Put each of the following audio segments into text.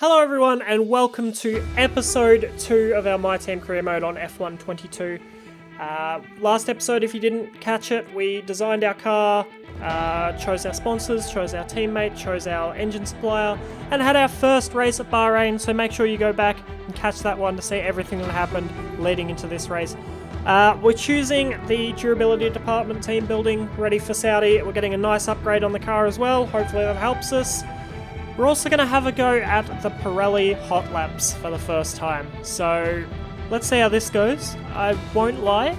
Hello everyone and welcome to episode 2 of our My Team Career Mode on F1 22. Last episode, if you didn't catch it, we designed our car, chose our sponsors, chose our teammate, chose our engine supplier, and had our first race at Bahrain, so make sure you go back and catch that one to see everything that happened leading into this race. We're choosing the durability department team building ready for Saudi. We're getting a nice upgrade on the car as well, hopefully that helps us. We're also going to have a go at the Pirelli Hot Laps for the first time, so let's see how this goes. I won't lie,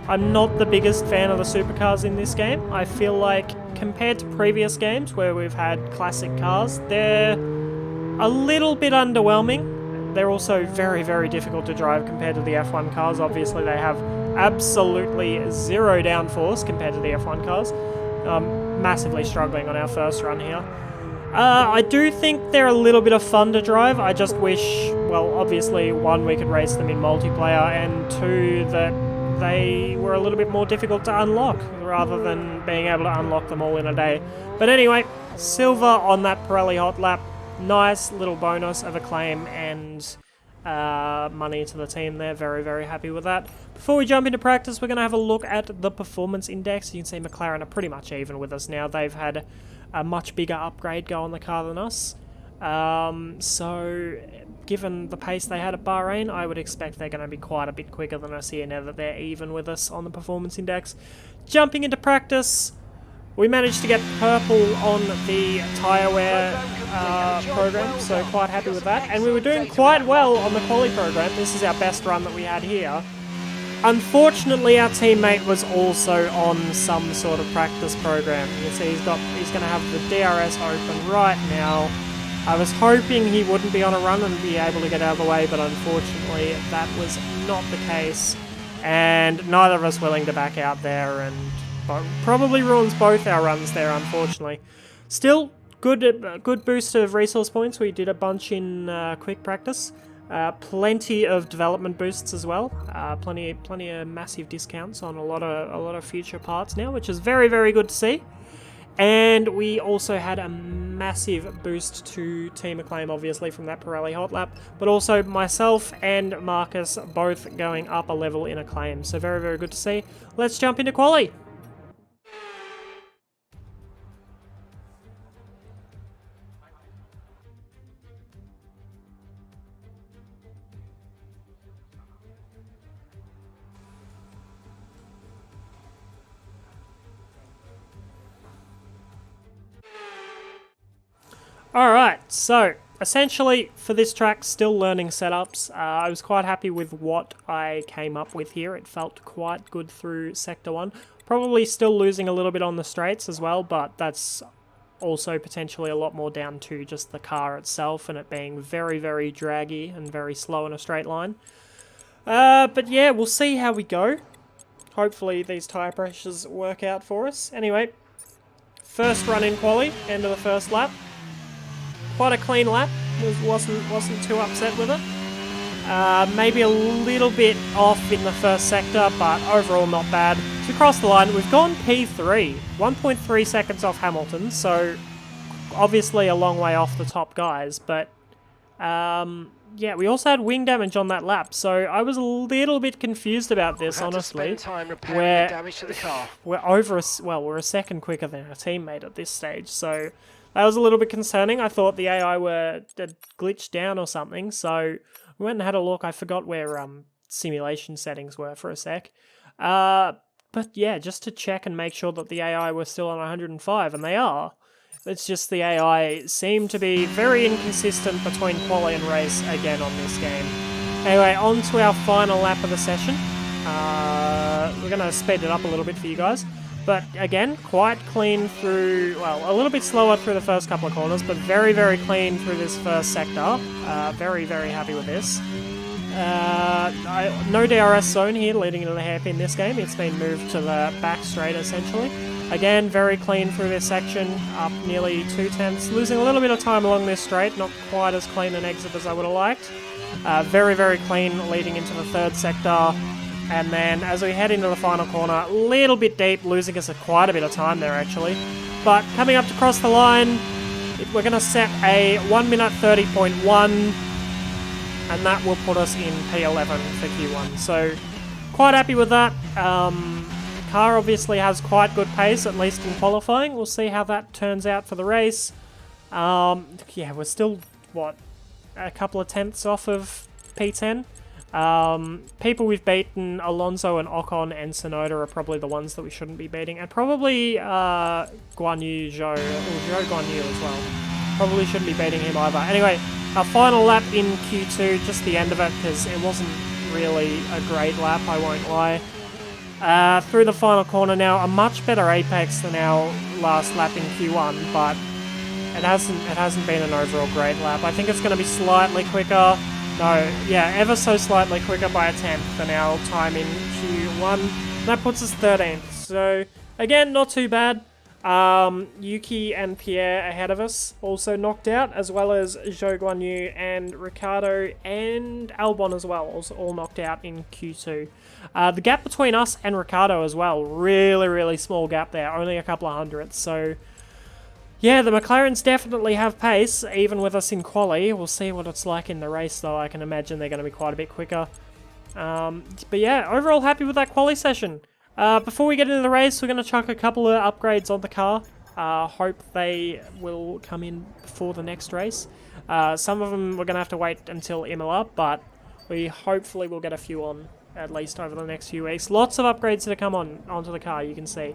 I'm not the biggest fan of the supercars in this game. I feel like compared to previous games where we've had classic cars, they're a little bit underwhelming. They're also very, very difficult to drive compared to the F1 cars. Obviously they have absolutely zero downforce compared to the F1 cars. I'm massively struggling on our first run here. I do think they're a little bit of fun to drive. I just wish, well, obviously, one, we could race them in multiplayer, and two, that they were a little bit more difficult to unlock, rather than being able to unlock them all in a day. But anyway, silver on that Pirelli Hot Lap. Nice little bonus of acclaim and money to the team there. Very, very happy with that. Before we jump into practice, we're going to have a look at the performance index. You can see McLaren are pretty much even with us now. They've had a much bigger upgrade go on the car than us. So given the pace they had at Bahrain, I would expect they're going to be quite a bit quicker than us here now that they're even with us on the performance index. Jumping into practice, we managed to get purple on the tyre wear program, so quite happy with that. And we were doing quite well on the quali program. This is our best run that we had here. Unfortunately, our teammate was also on some sort of practice program. You can see he's going to have the DRS open right now. I was hoping he wouldn't be on a run and be able to get out of the way, but unfortunately that was not the case. And neither of us willing to back out there, and probably ruins both our runs there, unfortunately. Still, good boost of resource points. We did a bunch in quick practice. Plenty of development boosts as well. Plenty of massive discounts on a lot of future parts now, which is very, very good to see. And we also had a massive boost to team acclaim, obviously, from that Pirelli Hot Lap, but also myself and Marcus both going up a level in acclaim. So very, very good to see. Let's jump into quali. Alright, so essentially for this track, still learning setups. I was quite happy with what I came up with here. It felt quite good through Sector 1. Probably still losing a little bit on the straights as well, but that's also potentially a lot more down to just the car itself and it being very, very draggy and very slow in a straight line. But yeah, we'll see how we go. Hopefully these tyre pressures work out for us. Anyway, first run in quali, end of the first lap. Quite a clean lap, wasn't too upset with it. Maybe a little bit off in the first sector, but overall not bad. To cross the line, we've gone P3, 1.3 seconds off Hamilton, so obviously a long way off the top guys, but yeah, we also had wing damage on that lap, so I was a little bit confused about this, honestly. We're a second quicker than our teammate at this stage, so that was a little bit concerning. I thought the AI had glitched down or something, so we went and had a look. I forgot where simulation settings were for a sec. But yeah, just to check and make sure that the AI were still on 105, and they are. It's just the AI seemed to be very inconsistent between quali and race again on this game. Anyway, on to our final lap of the session. We're going to speed it up a little bit for you guys. But again, quite clean through, well, a little bit slower through the first couple of corners, but very, very clean through this first sector. Very, very happy with this. No DRS zone here leading into the hairpin this game. It's been moved to the back straight, essentially. Again, very clean through this section, up nearly 2/10. Losing a little bit of time along this straight, not quite as clean an exit as I would have liked. Very, very clean leading into the third sector. And then as we head into the final corner, a little bit deep, losing us quite a bit of time there actually. But coming up to cross the line, We're going to set a 1 minute 30.1, and that will put us in P11 for Q1. So quite happy with that. The car obviously has quite good pace, at least in qualifying. We'll see how that turns out for the race. Yeah, we're still, what, a couple of tenths off of P10. People we've beaten, Alonso and Ocon and Tsunoda, are probably the ones that we shouldn't be beating. And probably Guan Yu Zhou, or Zhou Guan Yu as well. Probably shouldn't be beating him either. Anyway, our final lap in Q2, just the end of it, because it wasn't really a great lap, I won't lie. Through the final corner now, a much better apex than our last lap in Q1, but it hasn't been an overall great lap. I think it's going to be slightly quicker. No, yeah, ever so slightly quicker by a tenth than our time in Q1. That puts us 13th. So again, not too bad. Yuki and Pierre ahead of us, also knocked out, as well as Zhou Guanyu and Ricciardo and Albon as well, also all knocked out in Q2. The gap between us and Ricciardo as well, really small gap there, only a couple of hundredths. So yeah, the McLarens definitely have pace, even with us in quali. We'll see what it's like in the race though. I can imagine they're going to be quite a bit quicker. But yeah, overall happy with that quali session. Before we get into the race, we're going to chuck a couple of upgrades on the car. Hope they will come in before the next race. Some of them we're going to have to wait until Imola, but we hopefully will get a few on, at least over the next few weeks. Lots of upgrades to come onto the car, you can see.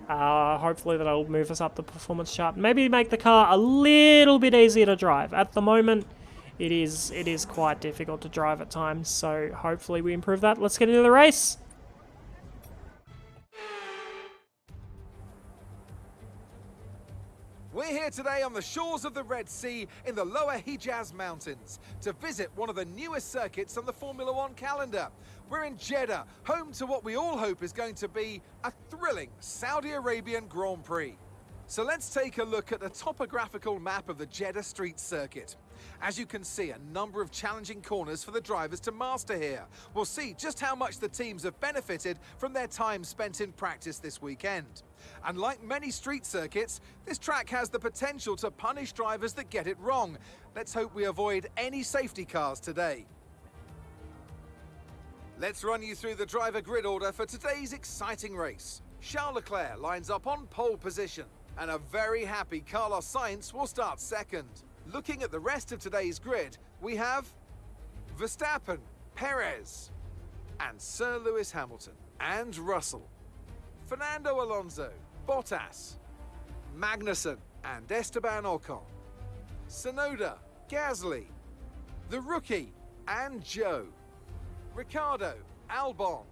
Hopefully that'll move us up the performance chart. Maybe make the car a little bit easier to drive. At the moment, it is quite difficult to drive at times, so hopefully we improve that. Let's get into the race. We're here today on the shores of the Red Sea in the lower Hijaz Mountains to visit one of the newest circuits on the Formula One calendar. We're in Jeddah, home to what we all hope is going to be a thrilling Saudi Arabian Grand Prix. So let's take a look at the topographical map of the Jeddah Street Circuit. As you can see, a number of challenging corners for the drivers to master here. We'll see just how much the teams have benefited from their time spent in practice this weekend. And like many street circuits, this track has the potential to punish drivers that get it wrong. Let's hope we avoid any safety cars today. Let's run you through the driver grid order for today's exciting race. Charles Leclerc lines up on pole position, and a very happy Carlos Sainz will start second. Looking at the rest of today's grid, we have Verstappen, Perez, and Sir Lewis Hamilton, and Russell, Fernando Alonso, Bottas, Magnussen, and Esteban Ocon, Tsunoda, Gasly, the rookie, and Joe, Ricciardo, Albon,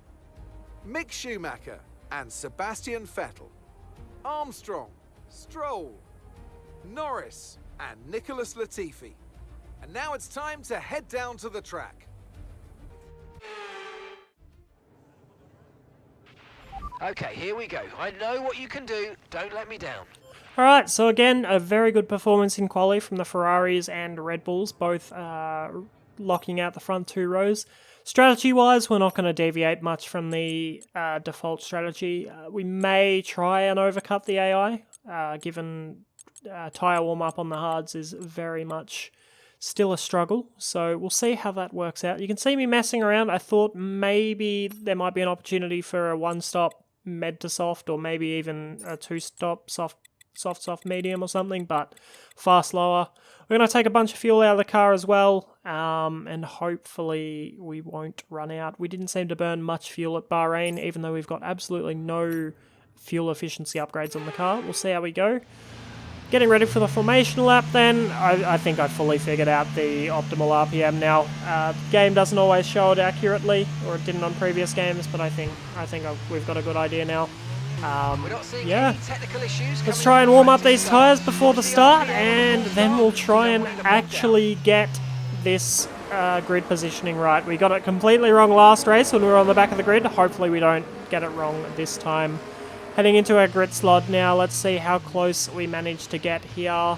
Mick Schumacher, and Sebastian Vettel, Armstrong, Stroll, Norris, and Nicholas Latifi. And now it's time to head down to the track. Okay, here we go. I know what you can do. Don't let me down. Alright, so again, a very good performance in quali from the Ferraris and Red Bulls, both locking out the front two rows. Strategy-wise, we're not going to deviate much from the default strategy. We may try and overcut the AI, given tyre warm-up on the hards is very much still a struggle, so we'll see how that works out. You can see me messing around. I thought maybe there might be an opportunity for a one-stop med to soft, or maybe even a two-stop soft medium or something, but far slower. We're going to take a bunch of fuel out of the car as well, and hopefully we won't run out. We didn't seem to burn much fuel at Bahrain, even though we've got absolutely no fuel efficiency upgrades on the car. We'll see how we go. Getting ready for the formation lap then. I think I fully figured out the optimal RPM now. The game doesn't always show it accurately, or it didn't on previous games, but I think we've got a good idea now. We're not seeing any technical issues. Let's try and warm up these tyres before the start, and then we'll try and actually get this grid positioning right. We got it completely wrong last race when we were on the back of the grid. Hopefully we don't get it wrong this time. Heading into our grid slot now. Let's see how close we manage to get here. Oh,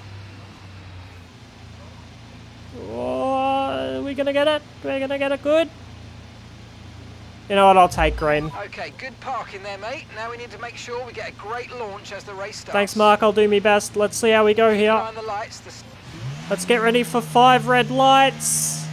are we going to get it? We're going to get it good. You know what, I'll take green. Okay, good parking there, mate. Now we need to make sure we get a great launch as the race starts. Thanks, Mark. I'll do my best. Let's see how we go here. Behind the lights, Let's get ready for 5 red lights.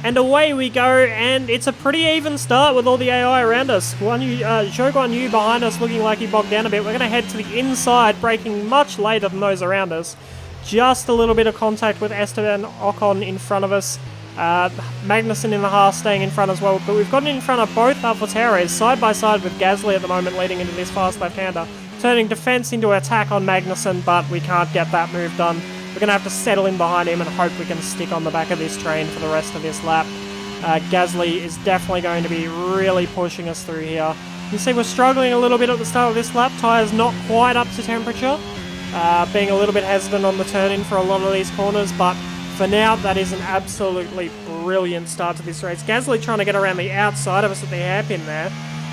And away we go, and it's a pretty even start with all the AI around us. Zhou Guanyu behind us looking like he bogged down a bit. We're going to head to the inside, braking much later than those around us. Just a little bit of contact with Esteban Ocon in front of us. Magnussen in the half staying in front as well, but we've gotten in front of both AlphaTauris side by side with Gasly at the moment leading into this fast left-hander, turning defense into attack on Magnussen, but we can't get that move done. We're going to have to settle in behind him and hope we can stick on the back of this train for the rest of this lap. Gasly is definitely going to be really pushing us through here. You can see we're struggling a little bit at the start of this lap. Tyres not quite up to temperature, being a little bit hesitant on the turn-in for a lot of these corners, but for now, that is an absolutely brilliant start to this race. Gasly trying to get around the outside of us at the hairpin there.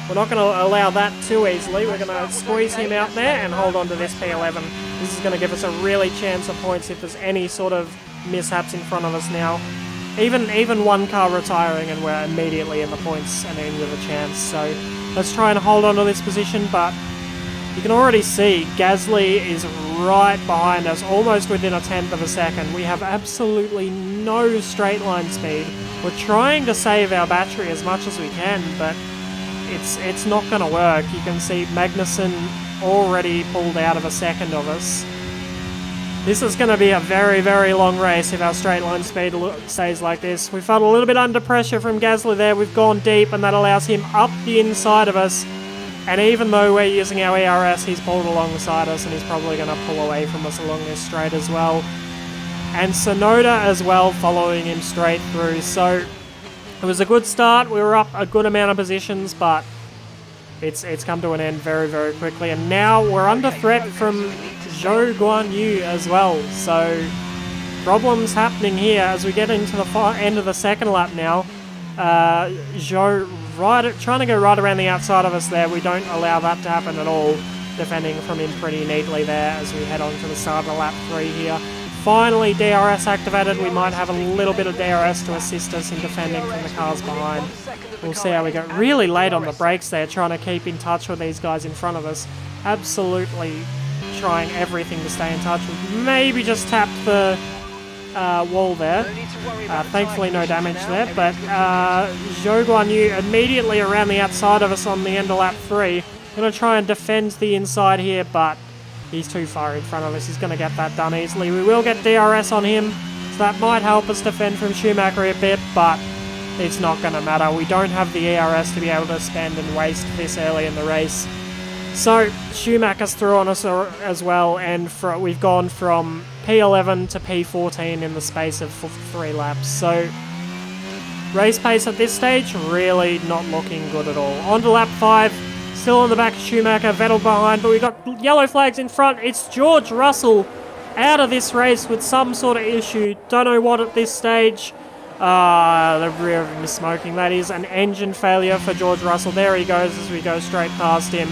We're not going to allow that too easily. We're going to squeeze him out there and hold on to this P11. This is going to give us a really chance of points if there's any sort of mishaps in front of us now. Even one car retiring and we're immediately in the points and in with a chance. So let's try and hold on to this position, but you can already see Gasly is right behind us, almost within a tenth of a second. We have absolutely no straight line speed. We're trying to save our battery as much as we can, but it's not going to work. You can see Magnussen already pulled out of a second of us. This is going to be a very, very long race if our straight line speed stays like this. We felt a little bit under pressure from Gasly there. We've gone deep, and that allows him up the inside of us. And even though we're using our ERS, he's pulled alongside us, and he's probably going to pull away from us along this straight as well. And Sonoda as well, following him straight through. So it was a good start. We were up a good amount of positions, but it's come to an end very, very quickly. And now we're under threat from Zhou Guanyu as well. So problems happening here as we get into the end of the second lap now. Zhou trying to go right around the outside of us there. We don't allow that to happen at all. Defending from him pretty neatly there as we head on to the start of lap 3 here. Finally, DRS activated. We might have a little bit of DRS to assist us in defending from the cars behind. We'll see how we go. Really late on the brakes there, trying to keep in touch with these guys in front of us. Absolutely trying everything to stay in touch with. Maybe just tapped the wall there. Thankfully no damage there, but Zhou Guanyu immediately around the outside of us on the end of lap 3. Going to try and defend the inside here, but he's too far in front of us. He's going to get that done easily. We will get DRS on him, so that might help us defend from Schumacher a bit, but it's not going to matter. We don't have the ERS to be able to spend and waste this early in the race. So Schumacher's through on us as well, and we've gone from P11 to P14 in the space of 3 laps. So race pace at this stage, really not looking good at all. On to lap 5, still on the back of Schumacher, Vettel behind, but we've got yellow flags in front. It's George Russell out of this race with some sort of issue. Don't know what at this stage. The rear of him is smoking. That is an engine failure for George Russell. There he goes as we go straight past him.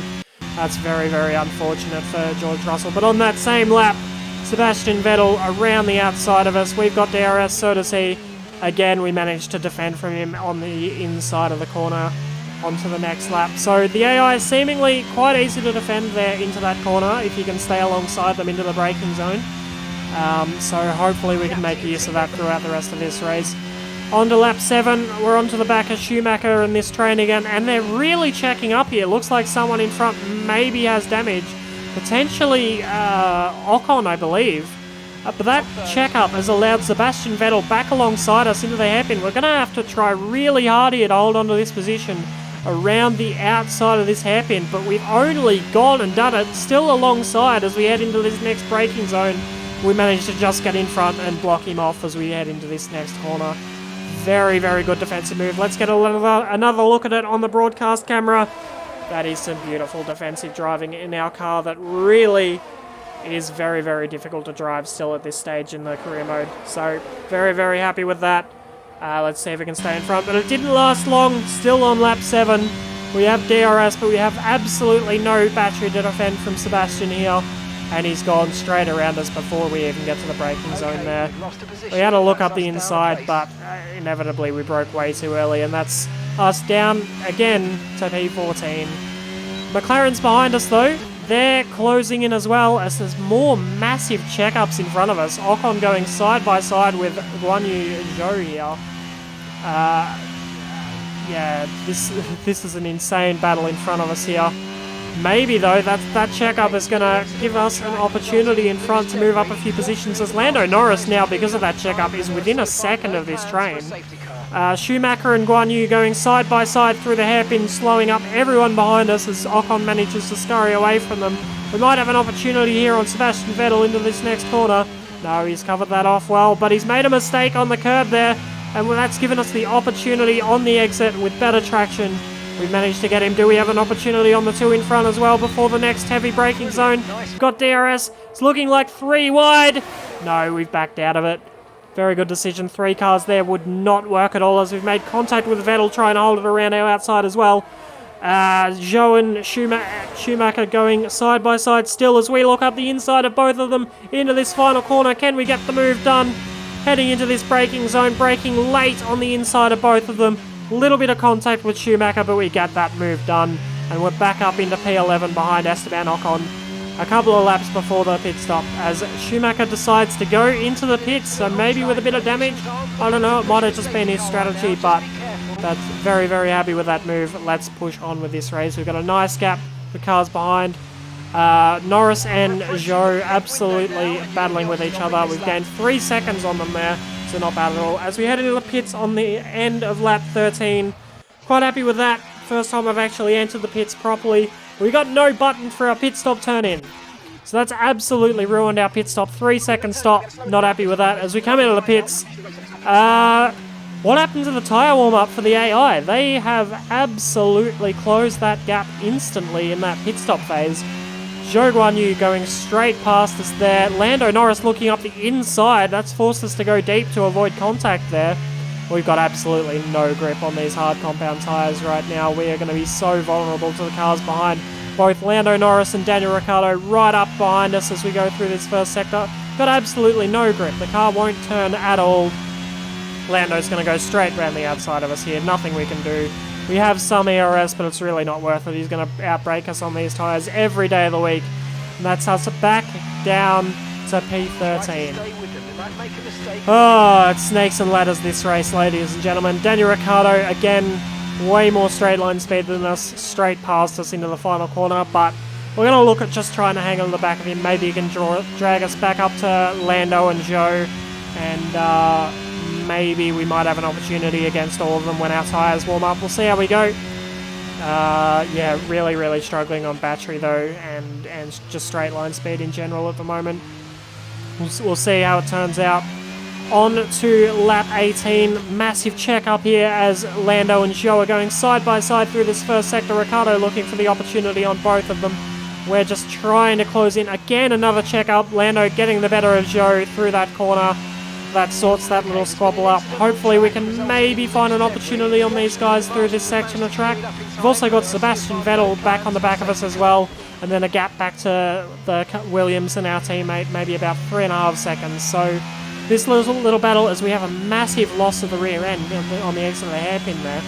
That's very, very unfortunate for George Russell. But on that same lap, Sebastian Vettel around the outside of us. We've got DRS, so does he. Again, we managed to defend from him on the inside of the corner onto the next lap. So the AI is seemingly quite easy to defend there into that corner if you can stay alongside them into the braking zone. So hopefully we can make use of that throughout the rest of this race. On to lap 7, we're onto the back of Schumacher and this train again, and they're really checking up here. Looks like someone in front maybe has damage. Potentially Ocon, I believe. But that checkup has allowed Sebastian Vettel back alongside us into the hairpin. We're going to have to try really hard here to hold on to this position around the outside of this hairpin, but we've only gone and done it still alongside as we head into this next braking zone. We managed to just get in front and block him off as we head into this next corner. Very, very good defensive move. Let's get another look at it on the broadcast camera. That is some beautiful defensive driving in our car that really is very, very difficult to drive still at this stage in the career mode. So, very, very happy with that. Let's see if we can stay in front. But it didn't last long. Still on lap 7. We have DRS, but we have absolutely no battery to defend from Sebastian here. and he's gone straight around us before we even get to the braking zone there. we've lost a position. We had to look That's up the us down a inside, place. but inevitably we broke way too early, and that's us down again to P14. McLaren's behind us though. They're closing in as well as there's more massive checkups in front of us. Ocon going side by side with Guan Yu Zhou here. Yeah, this is an insane battle in front of us here. Maybe though, that checkup is going to give us an opportunity in front to move up a few positions, as Lando Norris now, because of that checkup, is within a second of this train. Schumacher and Guan Yu going side by side through the hairpin, slowing up everyone behind us as Ocon manages to scurry away from them. We might have an opportunity here on Sebastian Vettel into this next corner. No, he's covered that off well, but he's made a mistake on the curb there, and that's given us the opportunity on the exit with better traction. We've managed to get him. Do we have an opportunity on the two in front as well before the next heavy braking zone? Got DRS. It's looking like 3 wide. No, we've backed out of it. Very good decision. 3 cars there would not work at all as we've made contact with Vettel trying to hold it around our outside as well. Zhou and Schumacher going side by side still as we look up the inside of both of them into this final corner. Can we get the move done? Heading into this braking zone, braking late on the inside of both of them. Little bit of contact with Schumacher, but we get that move done. And we're back up into P11 behind Esteban Ocon. A couple of laps before the pit stop as Schumacher decides to go into the pits, so maybe with a bit of damage. I don't know, it might have just been his strategy, but that's very, very happy with that move. Let's push on with this race. We've got a nice gap, the cars behind. Norris and Zhou absolutely battling with each other. We've gained 3 seconds on them there, so not bad at all. As we head into the pits on the end of lap 13, quite happy with that. First time I've actually entered the pits properly. We got no button for our pit stop turn in. So that's absolutely ruined our pit stop. 3 second stop. Not happy with that. As we come into the pits, what happened to the tyre warm up for the AI? They have absolutely closed that gap instantly in that pit stop phase. Zhou Guan Yu going straight past us there. Lando Norris looking up the inside. That's forced us to go deep to avoid contact there. We've got absolutely no grip on these hard compound tyres right now. We are going to be so vulnerable to the cars behind. Both Lando Norris and Daniel Ricciardo right up behind us as we go through this first sector. Got absolutely no grip. The car won't turn at all. Lando's going to go straight around the outside of us here. Nothing we can do. We have some ERS, but it's really not worth it. He's going to outbrake us on these tyres every day of the week. And that's us back down to P13. Oh, it's snakes and ladders this race, ladies and gentlemen. Daniel Ricciardo, again, way more straight line speed than us, straight past us into the final corner, but we're going to look at just trying to hang on the back of him. Maybe he can drag us back up to Lando and Zhou, and maybe we might have an opportunity against all of them when our tyres warm up. We'll see how we go. Yeah, really, really struggling on battery though, and just straight line speed in general at the moment. We'll see how it turns out. On to lap 18. Massive check up here as Lando and Zhou are going side by side through this first sector. Ricciardo looking for the opportunity on both of them. We're just trying to close in. Again, another check up. Lando getting the better of Zhou through that corner. That sorts that little squabble up. Hopefully we can maybe find an opportunity on these guys through this section of track. We've also got Sebastian Vettel back on the back of us as well. And then a gap back to the Williams and our teammate, maybe about 3.5 seconds. So this little battle, as we have a massive loss of the rear end on the exit of the hairpin there,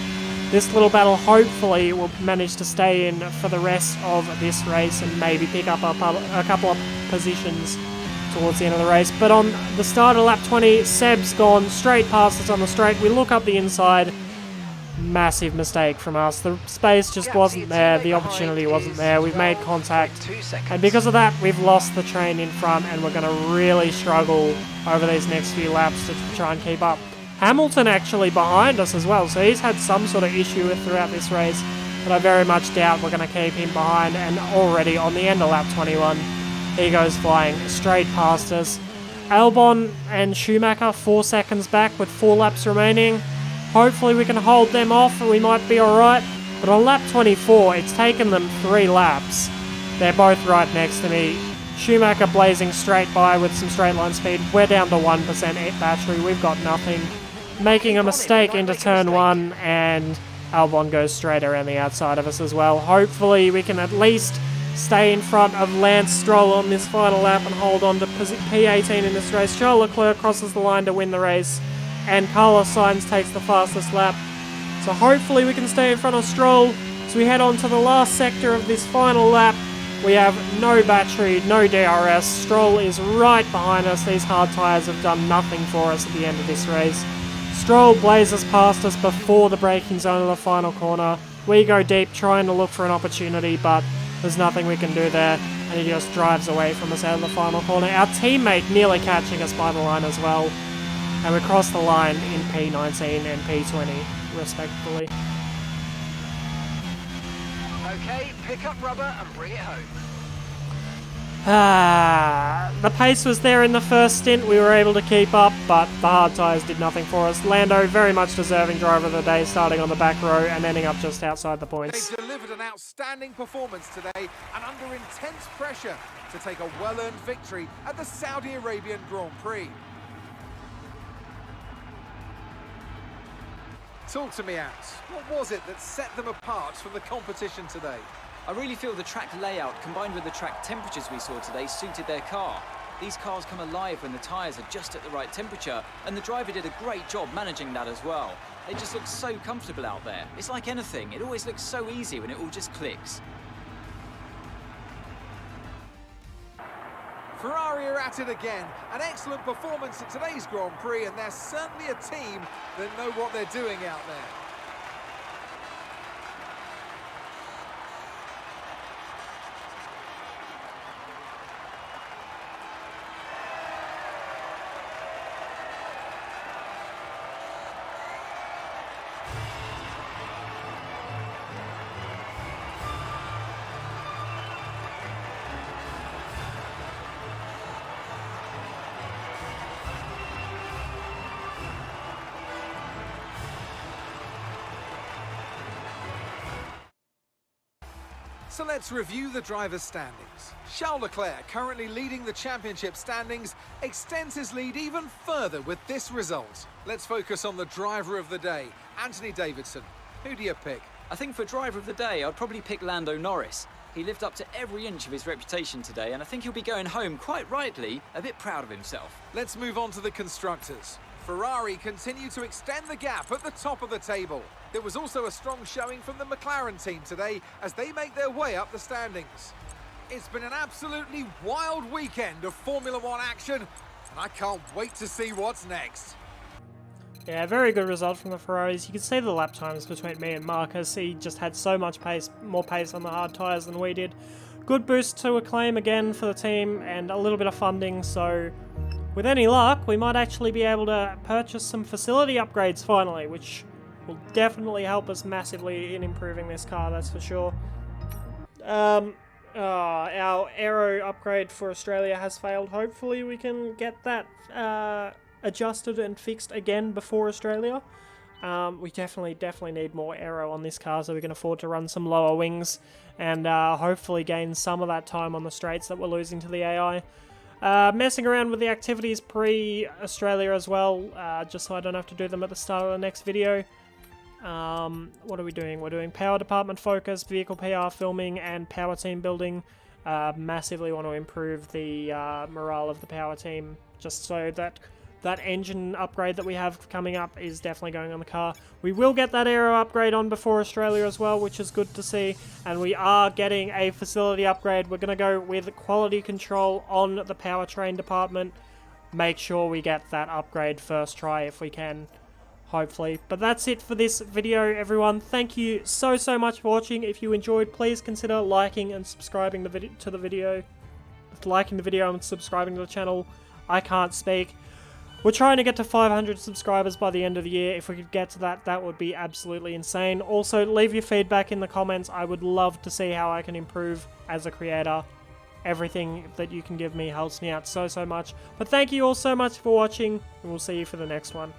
this little battle hopefully will manage to stay in for the rest of this race and maybe pick up a couple of positions towards the end of the race. But on the start of lap 20, Seb's gone straight past us on the straight. We look up the inside. Massive mistake from us. The space just wasn't there. The opportunity wasn't there. We've made contact. And because of that, we've lost the train in front and we're going to really struggle over these next few laps to try and keep up. Hamilton actually behind us as well, so he's had some sort of issue with throughout this race, but I very much doubt we're going to keep him behind. And already on the end of lap 21, he goes flying straight past us. Albon and Schumacher 4 seconds back with 4 laps remaining. Hopefully we can hold them off and we might be alright. But on lap 24, it's taken them 3 laps. They're both right next to me. Schumacher blazing straight by with some straight line speed. We're down to 1% battery. We've got nothing. Making a mistake into turn 1, and Albon goes straight around the outside of us as well. Hopefully we can at least stay in front of Lance Stroll on this final lap and hold on to P18 in this race. Charles Leclerc crosses the line to win the race, and Carlos Sainz takes the fastest lap. So hopefully we can stay in front of Stroll as we head on to the last sector of this final lap. We have no battery, no DRS. Stroll is right behind us. These hard tyres have done nothing for us at the end of this race. Stroll blazes past us before the braking zone of the final corner. We go deep trying to look for an opportunity, but there's nothing we can do there, and he just drives away from us out of the final corner. Our teammate nearly catching us by the line as well, and we cross the line in P19 and P20 respectively. Okay, pick up rubber and bring it home. The pace was there in the first stint. We were able to keep up, but the hard tyres did nothing for us. Lando, very much deserving driver of the day, starting on the back row and ending up just outside the points. They delivered an outstanding performance today and under intense pressure to take a well-earned victory at the Saudi Arabian Grand Prix. Talk to me, Ant. What was it that set them apart from the competition today? I really feel the track layout combined with the track temperatures we saw today suited their car. These cars come alive when the tyres are just at the right temperature, and the driver did a great job managing that as well. They just look so comfortable out there. It's like anything, it always looks so easy when it all just clicks. Ferrari are at it again. An excellent performance at today's Grand Prix, and they're certainly a team that know what they're doing out there. So let's review the drivers' standings. Charles Leclerc, currently leading the championship standings, extends his lead even further with this result. Let's focus on the driver of the day, Anthony Davidson. Who do you pick? I think for driver of the day, I'd probably pick Lando Norris. He lived up to every inch of his reputation today, and I think he'll be going home, quite rightly, a bit proud of himself. Let's move on to the constructors. Ferrari continue to extend the gap at the top of the table. There was also a strong showing from the McLaren team today as they make their way up the standings. It's been an absolutely wild weekend of Formula One action, and I can't wait to see what's next. Yeah, very good result from the Ferraris. You can see the lap times between me and Marcus. He just had so much pace, more pace on the hard tyres than we did. Good boost to acclaim again for the team and a little bit of funding, so with any luck, we might actually be able to purchase some facility upgrades finally, which will definitely help us massively in improving this car, that's for sure. Our aero upgrade for Australia has failed. Hopefully we can get that adjusted and fixed again before Australia. We definitely need more aero on this car so we can afford to run some lower wings and hopefully gain some of that time on the straights that we're losing to the AI. Messing around with the activities pre-Australia as well, just so I don't have to do them at the start of the next video. What are we doing? We're doing power department focus, vehicle PR filming, and power team building. Massively want to improve the morale of the power team, just so that that engine upgrade that we have coming up is definitely going on the car. We will get that aero upgrade on before Australia as well, which is good to see. And we are getting a facility upgrade. We're going to go with quality control on the powertrain department. Make sure we get that upgrade first try if we can, hopefully. But that's it for this video, everyone. Thank you so much for watching. If you enjoyed, please consider liking and subscribing to the video. Liking the video and subscribing to the channel. I can't speak. We're trying to get to 500 subscribers by the end of the year. If we could get to that, that would be absolutely insane. Also, leave your feedback in the comments. I would love to see how I can improve as a creator. Everything that you can give me helps me out so much. But thank you all so much for watching, and we'll see you for the next one.